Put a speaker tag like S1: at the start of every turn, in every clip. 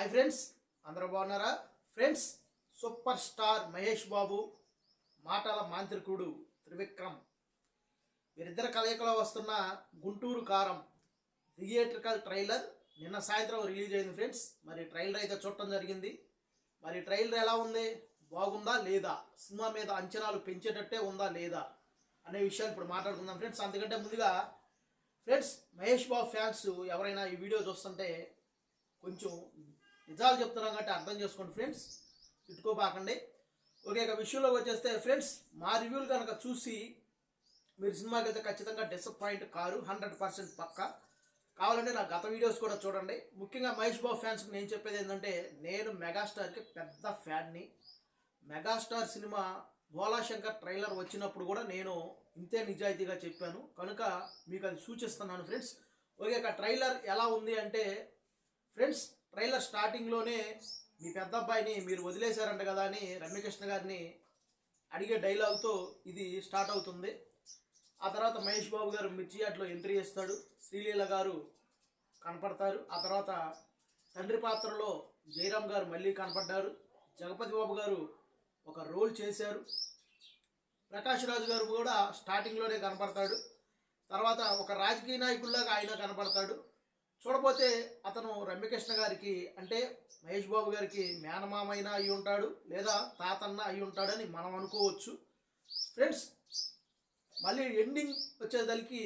S1: Hi friends, అందరూ బాగున్నారా? Friends, super star Mahesh Babu, మాటల మాంత్రికుడు త్రివిక్రమ్ వీరిద్దరి కలయికలో వస్తున్న గుంటూరు కారం థియేట్రికల్ ట్రైలర్ నిన్న సాయంత్రం రిలీజ్ అయింది ఫ్రెండ్స్. మరి ట్రైలర్ అయితే చూడటం జరిగింది. మరి ట్రైలర్ ఎలా ఉంది, బాగుందా లేదా, సినిమా మీద అంచనాలు పెంచేటట్టే ఉందా లేదా అనే విషయాలు ఇప్పుడు మాట్లాడుకుందాం ఫ్రెండ్స్. అందుకంటే ముందుగా ఫ్రెండ్స్, మహేష్ బాబు ఫ్యాన్స్ ఎవరైనా ఈ వీడియో చూస్తుంటే కొంచెం నిజాలు చెప్తున్నాం కాబట్టి అర్థం చేసుకోండి ఫ్రెండ్స్, తిట్టుకోపాకండి. ఓకే, ఇక విషయంలోకి వచ్చేస్తే ఫ్రెండ్స్, మా రివ్యూలు కనుక చూసి మీరు సినిమాకి వెళ్తే ఖచ్చితంగా డిసప్పాయింట్ కారు, 100% పక్కా. కావాలంటే నా గత వీడియోస్ కూడా చూడండి. ముఖ్యంగా మహేష్ బాబు ఫ్యాన్స్కి నేను చెప్పేది ఏంటంటే, నేను మెగాస్టార్కి పెద్ద ఫ్యాన్ని. మెగాస్టార్ సినిమా భోలాశంకర్ ట్రైలర్ వచ్చినప్పుడు కూడా నేను ఇంతే నిజాయితీగా చెప్పాను, కనుక మీకు అది సూచిస్తున్నాను ఫ్రెండ్స్. ఓకే, ఇక ట్రైలర్ ఎలా ఉంది అంటే ఫ్రెండ్స్, ట్రైలర్ స్టార్టింగ్లోనే మీ పెద్ద అబ్బాయిని మీరు వదిలేశారంట కదా అని రమ్యకృష్ణ గారిని అడిగే డైలాగ్తో ఇది స్టార్ట్ అవుతుంది. ఆ తర్వాత మహేష్ బాబు గారు మిర్చి యార్డ్లో ఎంట్రీ చేస్తాడు, శ్రీలీల గారు కనపడతారు. ఆ తర్వాత తండ్రి పాత్రలో జయరామ్ గారు మళ్ళీ కనపడ్డారు, జగపతి బాబు గారు ఒక రోల్ చేశారు, ప్రకాష్ రాజు గారు కూడా స్టార్టింగ్లోనే కనపడతాడు. తర్వాత ఒక రాజకీయ నాయకుల్లాగా ఆయన కనపడతాడు. చూడపోతే అతను రమ్యకృష్ణ గారికి అంటే మహేష్ బాబు గారికి మేనమామైనా అయి ఉంటాడు, లేదా తాతన్న అయి ఉంటాడని మనం అనుకోవచ్చు ఫ్రెండ్స్. మళ్ళీ ఎండింగ్ వచ్చేసరికి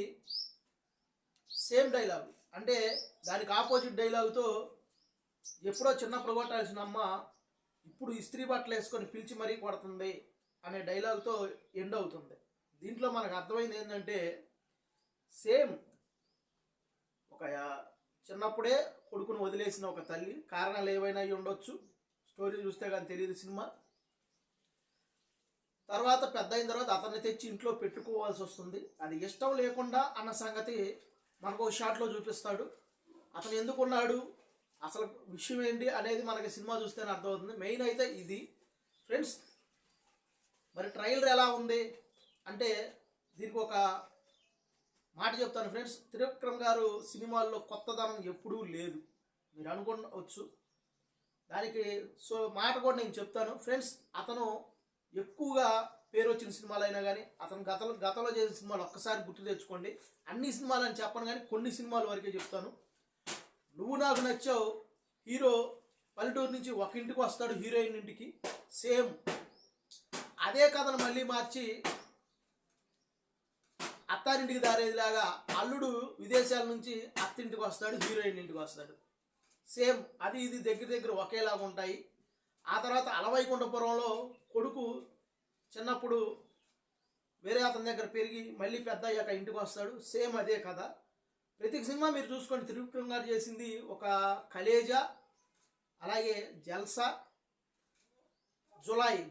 S1: సేమ్ డైలాగ్, అంటే దానికి ఆపోజిట్ డైలాగుతో ఎప్పుడో చిన్నప్పుడు కొట్టాల్సిన అమ్మ ఇప్పుడు ఇస్త్రీ బట్టలు వేసుకొని పిలిచి మరీ కొడుతుంది అనే డైలాగ్తో ఎండ్ అవుతుంది. దీంట్లో మనకు అర్థమైంది ఏంటంటే, సేమ్ ఒక చిన్నప్పుడే కొడుకును వదిలేసిన ఒక తల్లి, కారణాలు ఏవైనా అయి ఉండొచ్చు, స్టోరీ చూస్తే కానీ తెలియదు సినిమా. తర్వాత పెద్ద అయిన తర్వాత అతన్ని తెచ్చి ఇంట్లో పెట్టుకోవాల్సి వస్తుంది, అది ఇష్టం లేకుండా అన్న సంగతి మనకు ఒక షాట్లో చూపిస్తాడు. అతను ఎందుకున్నాడు, అసలు విషయం ఏంటి అనేది మనకి సినిమా చూస్తేనే అర్థమవుతుంది. మెయిన్ అయితే ఇది ఫ్రెండ్స్. మరి ట్రైలర్ ఎలా ఉంది అంటే దీనికి ఒక మాట చెప్తాను ఫ్రెండ్స్. త్రివిక్రమ్ గారు సినిమాల్లో కొత్తదనం ఎప్పుడూ లేదు, మీరు అనుకోవచ్చు దానికి. సో మాట కూడా నేను చెప్తాను ఫ్రెండ్స్. అతను ఎక్కువగా పేరు వచ్చిన సినిమాలు అయినా కానీ అతను గతంలో చేసిన సినిమాలు ఒక్కసారి గుర్తు తెచ్చుకోండి. అన్ని సినిమాలు అని చెప్పను కానీ కొన్ని సినిమాల వరకే చెప్తాను. నువ్వు నాకు నచ్చావు, హీరో పల్లెటూరు నుంచి ఒక ఇంటికి వస్తాడు హీరోయిన్ ఇంటికి, సేమ్ అదే కథను మళ్ళీ మార్చి అత్తారింటికి దారేదిలాగా అల్లుడు విదేశాల నుంచి అత్తింటికి వస్తాడు, హీరోయిన్ ఇంటికి వస్తాడు. సేమ్ అది ఇది దగ్గర దగ్గర ఒకేలాగా ఉంటాయి. ఆ తర్వాత అలవైకుంఠపురంలో కొడుకు చిన్నప్పుడు వేరే అతని దగ్గర పెరిగి మళ్ళీ పెద్ద అయ్యాక ఇంటికి వస్తాడు, సేమ్ అదే కథ. ప్రతి సినిమా మీరు చూసుకోండి, త్రివిక్రమ్ గారు చేసింది ఒక కలేజా, అలాగే జల్సా,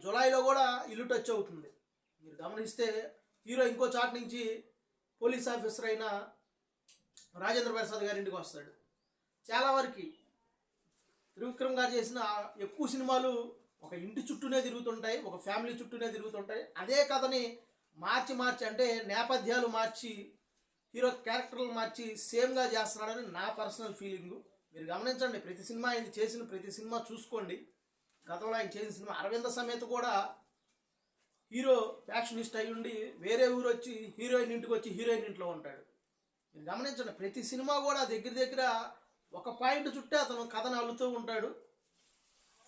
S1: జులైలో కూడా ఇల్లు టచ్ అవుతుంది. మీరు గమనిస్తే హీరో ఇంకో చాట్ నుంచి పోలీస్ ఆఫీసర్ అయిన రాజేంద్ర ప్రసాద్ గారి ఇంటికి వస్తాడు. చాలా వరకు త్రివిక్రమ్ గారు చేసిన ఎక్కువ సినిమాలు ఒక ఇంటి చుట్టూనే తిరుగుతుంటాయి, ఒక ఫ్యామిలీ చుట్టూనే తిరుగుతుంటాయి. అదే కథని మార్చి అంటే నేపథ్యాలు మార్చి హీరో క్యారెక్టర్లు మార్చి సేమ్గా చేస్తున్నాడని నా పర్సనల్ ఫీలింగు. మీరు గమనించండి, ప్రతి సినిమా ఆయన చేసిన ప్రతి సినిమా చూసుకోండి. గతంలో ఆయన చేసిన సినిమా అరవింద సమేత కూడా హీరో ఫ్యాక్షనిస్ట్ అయి ఉండి వేరే ఊరు వచ్చి హీరోయిన్ ఇంటికి వచ్చి హీరోయిన్ ఇంట్లో ఉంటాడు. మీరు గమనించండి, ప్రతి సినిమా కూడా దగ్గర ఒక పాయింట్ చుట్టే అతను కథను అల్లుతూ ఉంటాడు.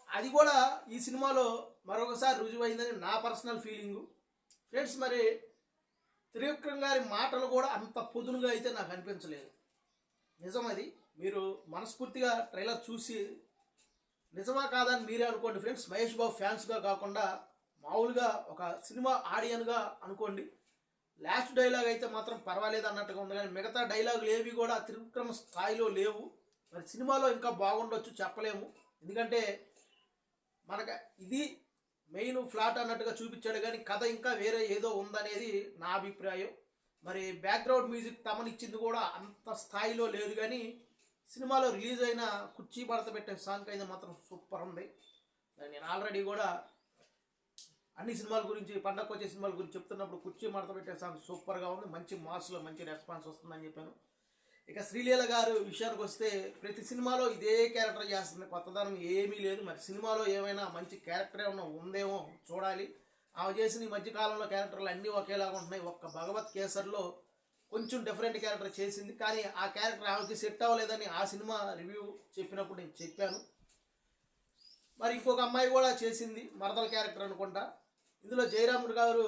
S1: అది కూడా ఈ సినిమాలో మరొకసారి రుజువైందని నా పర్సనల్ ఫీలింగు ఫ్రెండ్స్. మరి త్రివిక్రమ్ గారి మాటలు కూడా అంత పొదునుగా అయితే నాకు అనిపించలేదు. నిజం అది, మీరు మనస్ఫూర్తిగా ట్రైలర్ చూసి నిజమా కాదని మీరే అనుకోండి ఫ్రెండ్స్. మహేష్ బాబు ఫ్యాన్స్గా కాకుండా మామూలుగా ఒక సినిమా ఆడియన్గా అనుకోండి. లాస్ట్ డైలాగ్ అయితే మాత్రం పర్వాలేదు అన్నట్టుగా ఉంది, కానీ మిగతా డైలాగులు ఏవి కూడా త్రివిక్రమ్ స్థాయిలో లేవు. మరి సినిమాలో ఇంకా బాగుండొచ్చు, చెప్పలేము. ఎందుకంటే మనకు ఇది మెయిన్ ఫ్లాట్ అన్నట్టుగా చూపించాడు, కానీ కథ ఇంకా వేరే ఏదో ఉందనేది నా అభిప్రాయం. మరి బ్యాక్గ్రౌండ్ మ్యూజిక్ తమనిచ్చింది కూడా అంత స్థాయిలో లేదు, కానీ సినిమాలో రిలీజ్ అయిన కుర్చీ మడత పెట్టే సాంగ్ అయితే మాత్రం సూపర్ ఉంది. నేను ఆల్రెడీ కూడా అన్ని సినిమాల గురించి, పండగకు వచ్చే సినిమాల గురించి చెప్తున్నప్పుడు కుర్చీ మడత పెట్టే సాంగ్ సూపర్గా ఉంది, మంచి మాస్లో మంచి రెస్పాన్స్ వస్తుందని చెప్పాను. ఇక శ్రీలీల గారు విషయానికి వస్తే ప్రతి సినిమాలో ఇదే క్యారెక్టర్ చేస్తుంది, కొత్తదనం ఏమీ లేదు. మరి సినిమాలో ఏమైనా మంచి క్యారెక్టర్ ఏమైనా ఉందేమో చూడాలి. ఆమె చేసిన ఈ మధ్యకాలంలో క్యారెక్టర్లు అన్నీ ఒకేలాగా ఉంటున్నాయి. ఒక్క భగవత్ కేసర్లో కొంచెం డిఫరెంట్ క్యారెక్టర్ చేసింది, కానీ ఆ క్యారెక్టర్ ఆమెకి సెట్ అవ్వలేదని ఆ సినిమా రివ్యూ చెప్పినప్పుడు నేను చెప్పాను. మరి ఇంకొక అమ్మాయి కూడా చేసింది, మరదల క్యారెక్టర్ అనుకుంటా. ఇందులో జయరాముడు గారు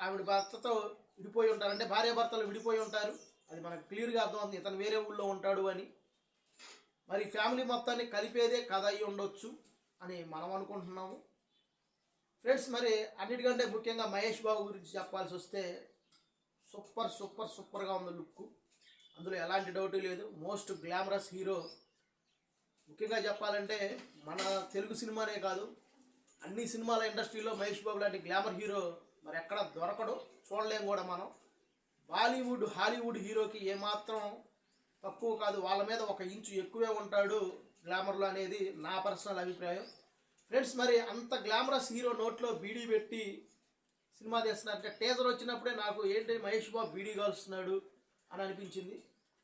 S1: ఆవిడ భర్తతో విడిపోయి ఉంటారు, అంటే భార్యాభర్తలు విడిపోయి ఉంటారు. అది మనకు క్లియర్గా అర్థమవుతుంది ఇతను వేరే ఊళ్ళో ఉంటాడు అని. మరి ఫ్యామిలీ మొత్తాన్ని కలిపేదే కథ అయ్యి ఉండొచ్చు అని మనం అనుకుంటున్నాము ఫ్రెండ్స్. మరి అన్నిటికంటే ముఖ్యంగా మహేష్ బాబు గురించి చెప్పాల్సి వస్తే సూపర్ సూపర్ సూపర్గా ఉంది లుక్, అందులో ఎలాంటి డౌట్ లేదు. Most glamorous hero. ముఖ్యంగా చెప్పాలంటే మన తెలుగు సినిమానే కాదు, అన్ని సినిమాల ఇండస్ట్రీలో మహేష్ బాబు లాంటి గ్లామర్ హీరో మరి ఎక్కడ దొరకడు, చూడలేం కూడా మనం. బాలీవుడ్ హాలీవుడ్ హీరోకి ఏమాత్రం తక్కువ కాదు, వాళ్ళ మీద ఒక ఇంచు ఎక్కువే ఉంటాడు గ్లామర్లో అనేది నా పర్సనల్ అభిప్రాయం ఫ్రెండ్స్. మరి అంత గ్లామరస్ హీరో నోట్లో బీడీ పెట్టి సినిమా తీస్తున్నారంటే టీజర్ వచ్చినప్పుడే నాకు ఏంటి మహేష్ బాబు బీడీ కాలుస్తున్నాడు అని అనిపించింది.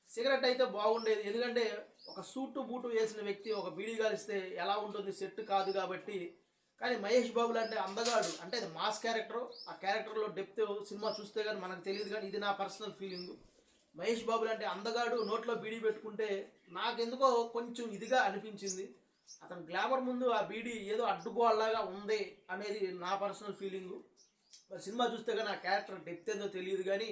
S1: సిగరెట్ అయితే బాగుండేది, ఎందుకంటే ఒక సూటు బూటు వేసిన వ్యక్తి ఒక బీడీ కాలిస్తే ఎలా ఉంటుంది, సెట్ కాదు కాబట్టి. కానీ మహేష్ బాబు లాంటి అందగాడు, అంటే అది మాస్ క్యారెక్టర్, ఆ క్యారెక్టర్లో డెప్త్ సినిమా చూస్తే కానీ మనకు తెలియదు, కానీ ఇది నా పర్సనల్ ఫీలింగ్. మహేష్ బాబు లాంటి అందగాడు నోట్లో బీడీ పెట్టుకుంటే నాకెందుకో కొంచెం ఇదిగా అనిపించింది. అతను గ్లామర్ ముందు ఆ బీడీ ఏదో అడ్డుకోవాలాగా ఉంది అనేది నా పర్సనల్ ఫీలింగు. మరి సినిమా చూస్తే కానీ ఆ క్యారెక్టర్ డెప్త్ ఏదో తెలియదు కానీ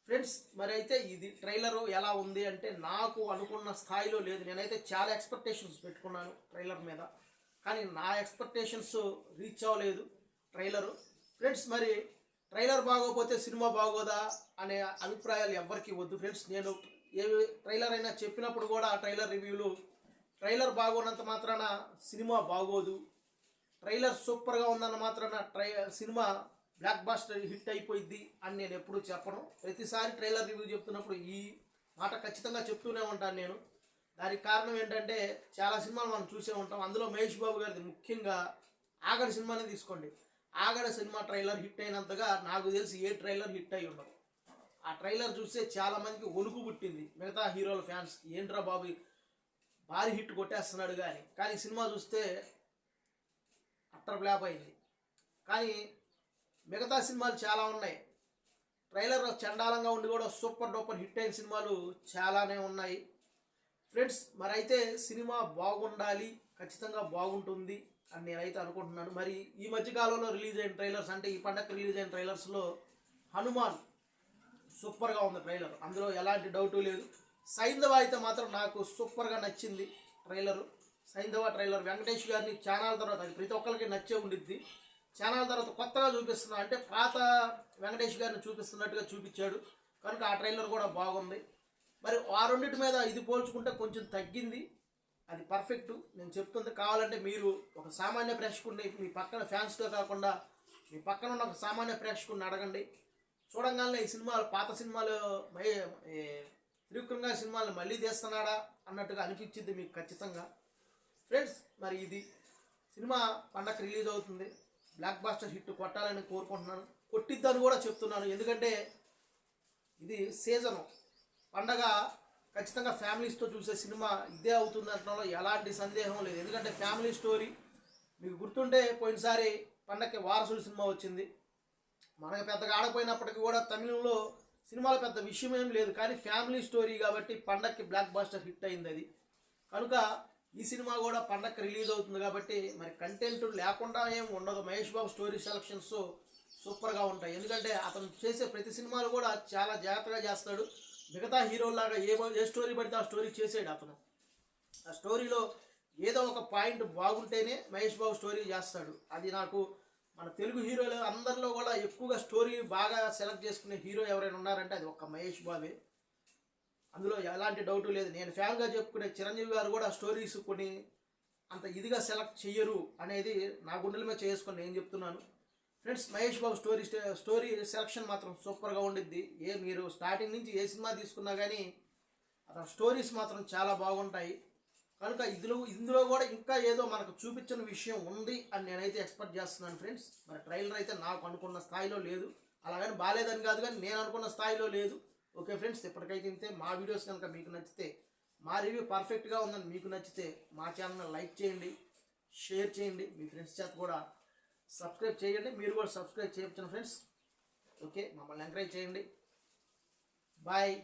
S1: ఫ్రెండ్స్. మరి అయితే ఇది ట్రైలర్ ఎలా ఉంది అంటే నాకు అనుకున్న స్థాయిలో లేదు. నేనైతే చాలా ఎక్స్పెక్టేషన్స్ పెట్టుకున్నాను ట్రైలర్ మీద, కానీ నా ఎక్స్పెక్టేషన్స్ రీచ్ అవ్వలేదు ట్రైలరు ఫ్రెండ్స్. మరి ట్రైలర్ బాగోపోతే సినిమా బాగోదా అనే అభిప్రాయాలు ఎవరికి వద్దు ఫ్రెండ్స్. నేను ఏ ట్రైలర్ అయినా చెప్పినప్పుడు కూడా ఆ ట్రైలర్ రివ్యూలు ట్రైలర్ బాగోనంత మాత్రాన సినిమా బాగోదు, ట్రైలర్ సూపర్గా ఉందన్న మాత్రాన సినిమా బ్లాక్ బాస్టర్ హిట్ అయిపోయింది అని నేను ఎప్పుడూ చెప్పను. ప్రతిసారి ట్రైలర్ రివ్యూ చెప్తున్నప్పుడు ఈ మాట ఖచ్చితంగా చెప్తూనే ఉంటాను నేను. దానికి కారణం ఏంటంటే చాలా సినిమాలు మనం చూసే ఉంటాం, అందులో మహేష్ బాబు గారిది ముఖ్యంగా ఆగడ సినిమానే తీసుకోండి. ఆగడ సినిమా ట్రైలర్ హిట్ అయినంతగా నాకు తెలిసి ఏ ట్రైలర్ హిట్ అయి ఉండదు. ఆ ట్రైలర్ చూస్తే చాలామందికి వణుకు పుట్టింది, మిగతా హీరోల ఫ్యాన్స్కి. ఏంట్రా బాబు భారీ హిట్ కొట్టేస్తున్నాడు కానీ సినిమా చూస్తే అట్టర్ ఫ్లాప్ అయింది. కానీ మిగతా సినిమాలు చాలా ఉన్నాయి, ట్రైలర్ చండాలంగా ఉండి కూడా సూపర్ డూపర్ హిట్ అయిన సినిమాలు చాలానే ఉన్నాయి ఫ్రెండ్స్. మరి అయితే సినిమా బాగుండాలి, ఖచ్చితంగా బాగుంటుంది అని నేనైతే అనుకుంటున్నాను. మరి ఈ మధ్యకాలంలో రిలీజ్ అయిన ట్రైలర్స్, అంటే ఈ పండగ రిలీజ్ అయిన ట్రైలర్స్లో హనుమాన్ సూపర్గా ఉంది ట్రైలర్, అందులో ఎలాంటి డౌటు లేదు. సైంధవ అయితే మాత్రం నాకు సూపర్గా నచ్చింది ట్రైలరు. సైంధవ ట్రైలర్ వెంకటేష్ గారిని ఛానల్ తర్వాత, అది ప్రతి ఒక్కరికి నచ్చే ఉండిద్ది, ఛానల్ తర్వాత కొత్తగా చూపిస్తున్నా అంటే పాత వెంకటేష్ గారిని చూపిస్తున్నట్టుగా చూపించాడు కనుక ఆ ట్రైలర్ కూడా బాగుంది. మరి ఆ రెండింటి మీద ఇది పోల్చుకుంటే కొంచెం తగ్గింది, అది పర్ఫెక్ట్ నేను చెప్తుంది. కావాలంటే మీరు ఒక సామాన్య ప్రేక్షకుడిని, మీ పక్కన ఫ్యాన్స్తో కాకుండా మీ పక్కన ఉన్న ఒక సామాన్య ప్రేక్షకుడిని అడగండి. చూడంగానే ఈ సినిమాలు పాత సినిమాలు త్రివిక్రమ్ గారి సినిమాలు మళ్ళీ తీస్తున్నాడా అన్నట్టుగా అనిపించింది మీకు ఖచ్చితంగా ఫ్రెండ్స్. మరి ఇది సినిమా పండగ రిలీజ్ అవుతుంది, బ్లాక్ బాస్టర్ హిట్ కొట్టాలని కోరుకుంటున్నాను, కొట్టిద్దని కూడా చెప్తున్నాను. ఎందుకంటే ఇది సీజను పండగ, ఖచ్చితంగా ఫ్యామిలీస్తో చూసే సినిమా ఇదే అవుతుంది అనడంలో ఎలాంటి సందేహం లేదు. ఎందుకంటే ఫ్యామిలీ స్టోరీ మీకు గుర్తుంటే పోయినసారి పండగకి వారసుడు సినిమా వచ్చింది, మనకు పెద్దగా ఆడపోయినప్పటికీ కూడా తమిళంలో సినిమాలో పెద్ద విషయం ఏం లేదు, కానీ ఫ్యామిలీ స్టోరీ కాబట్టి పండగకి బ్లాక్ బాస్టర్ హిట్ అయింది అది. కనుక ఈ సినిమా కూడా పండగకి రిలీజ్ అవుతుంది కాబట్టి మరి కంటెంట్ లేకుండా ఏం ఉండదు. మహేష్ బాబు స్టోరీ సెలక్షన్స్ సూపర్గా ఉంటాయి, ఎందుకంటే అతను చేసే ప్రతి సినిమాలు కూడా చాలా జాగ్రత్తగా చేస్తాడు. మిగతా హీరోలాగా ఏ స్టోరీ పడితే ఆ స్టోరీ చేసాడు అతను. ఆ స్టోరీలో ఏదో ఒక పాయింట్ బాగుంటేనే మహేష్ బాబు స్టోరీ చేస్తాడు. అది నాకు మన తెలుగు హీరోలు అందరిలో కూడా ఎక్కువగా స్టోరీ బాగా సెలెక్ట్ చేసుకునే హీరో ఎవరైనా ఉన్నారంటే అది ఒక్క మహేష్ బాబే, అందులో ఎలాంటి డౌటు లేదు. నేను ఫ్యాన్గా చెప్పుకునే చిరంజీవి గారు కూడా స్టోరీస్ కొన్ని అంత ఇదిగా సెలెక్ట్ చెయ్యరు అనేది నా గుండెల మీద చేసుకొని నేను చెప్తున్నాను friends. Mahesh Babu story selection మాత్రం సూపర్గా ఉండిద్ది. మీరు స్టార్టింగ్ నుంచి ఏ సినిమా తీసుకున్నా కానీ అతని స్టోరీస్ మాత్రం చాలా బాగుంటాయి. కనుక ఇందులో కూడా ఇంకా ఏదో మనకు చూపించిన విషయం ఉంది అని నేనైతే ఎక్స్పెక్ట్ చేస్తున్నాను ఫ్రెండ్స్. మరి ట్రైలర్ అయితే నాకు అనుకున్న స్థాయిలో లేదు, అలాగని బాగాలేదని కాదు, కానీ నేను అనుకున్న స్థాయిలో లేదు. ఓకే ఫ్రెండ్స్, ఇప్పటికైతే ఇంతే. మా వీడియోస్ కనుక మీకు నచ్చితే, మా రివ్యూ పర్ఫెక్ట్గా ఉందని మీకు నచ్చితే మా ఛానల్ని లైక్ చేయండి, షేర్ చేయండి, మీ ఫ్రెండ్స్ చేత కూడా సబ్స్క్రైబ్ చేయండి. మీరు కూడా సబ్స్క్రైబ్ చేయొచ్చు ఫ్రెండ్స్. ఓకే, మమ్మల్ని ఎంకరేజ్ చేయండి. బాయ్.